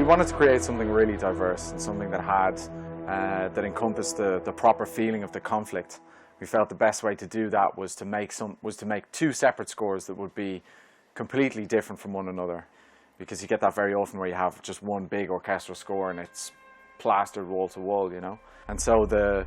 wanted to create something really diverse and something that had that encompassed the proper feeling of the conflict. We felt the best way to do that was to make two separate scores that would be completely different from one another, because you get that very often where you have just one big orchestral score and it's plastered wall to wall, you know. And so the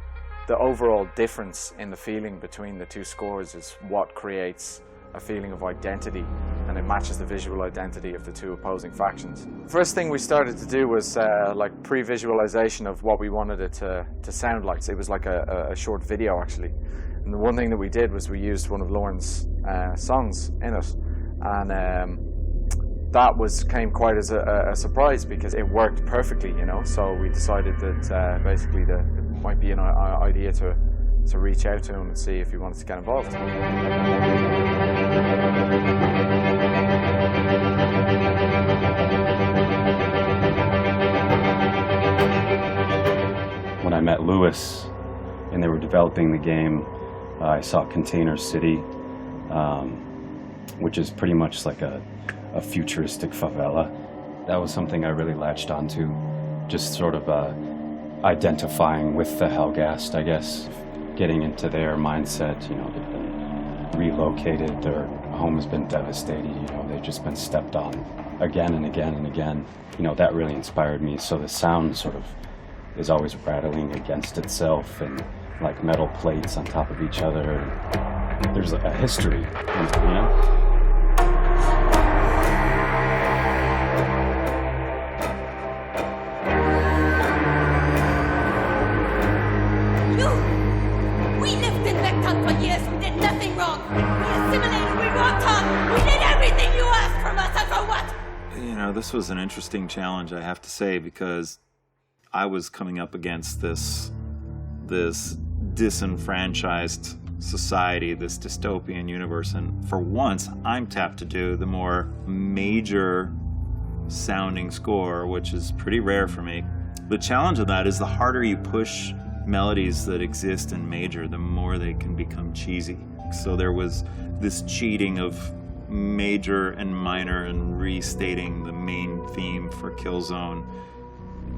overall difference in the feeling between the two scores is what creates a feeling of identity, and it matches the visual identity of the two opposing factions. First thing we started to do was like pre-visualization of what we wanted it to sound like. So it was like a short video actually, and the one thing that we did was we used one of Lorn's songs in it, and that came quite as a surprise because it worked perfectly, you know. So we decided that basically it might be an idea to reach out to him and see if he wanted to get involved. When I met Lewis and they were developing the game, I saw Container City, which is pretty much like a futuristic favela. That was something I really latched onto, just sort of identifying with the Helghast, I guess. Getting into their mindset, you know, they've been relocated, their home has been devastated, you know, they've just been stepped on again and again and again. You know, that really inspired me. So the sound sort of is always rattling against itself and like metal plates on top of each other. And there's a history, you know? We lived in Vektans for years, we did nothing wrong. We assimilated, we worked hard, we did everything you asked from us, and for what? You know, this was an interesting challenge, I have to say, because I was coming up against this disenfranchised society, this dystopian universe, and for once, I'm tapped to do the more major sounding score, which is pretty rare for me. The challenge of that is the harder you push melodies that exist in major, the more they can become cheesy. So there was this cheating of major and minor and restating the main theme for Killzone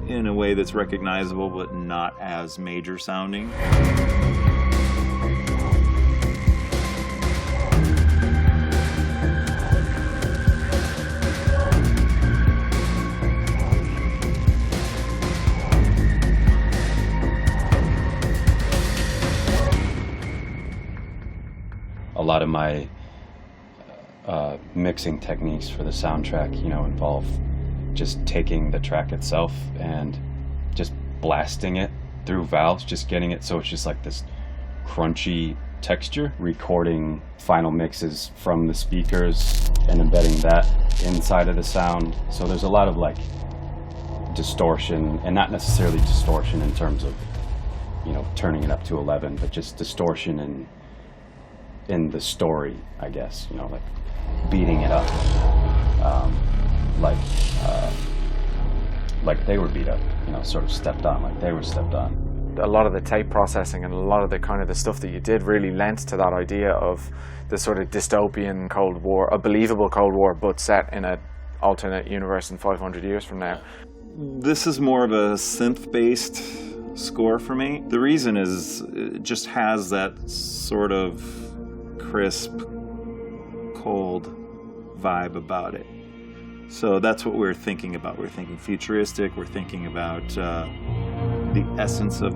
in a way that's recognizable but not as major sounding. A lot of my mixing techniques for the soundtrack, you know, involve just taking the track itself and just blasting it through valves, just getting it so it's just like this crunchy texture, recording final mixes from the speakers and embedding that inside of the sound. So there's a lot of like distortion, and not necessarily distortion in terms of, you know, turning it up to 11, but just distortion in the story, I guess, you know, like beating it up, like they were beat up, you know, sort of stepped on, like they were stepped on. A lot of the tape processing and a lot of the kind of the stuff that you did really lent to that idea of the sort of dystopian Cold War, a believable Cold War, but set in an alternate universe in 500 years from now. This is more of a synth-based score for me. The reason is it just has that sort of crisp, cold vibe about it. So that's what we're thinking about. We're thinking futuristic, we're thinking about the essence of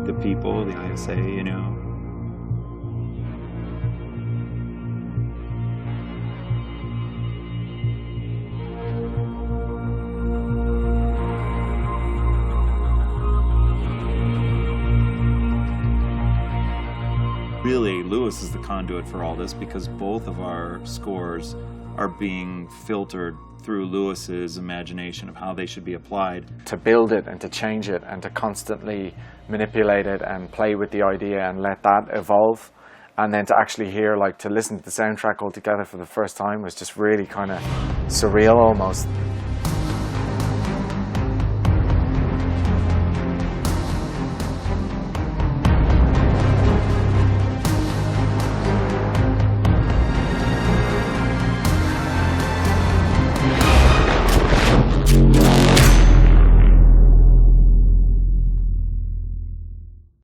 the people, the ISA, you know. Really, Lewis is the conduit for all this because both of our scores are being filtered through Lewis's imagination of how they should be applied. To build it and to change it and to constantly manipulate it and play with the idea and let that evolve, and then to actually hear, like, to listen to the soundtrack all together for the first time was just really kind of surreal almost.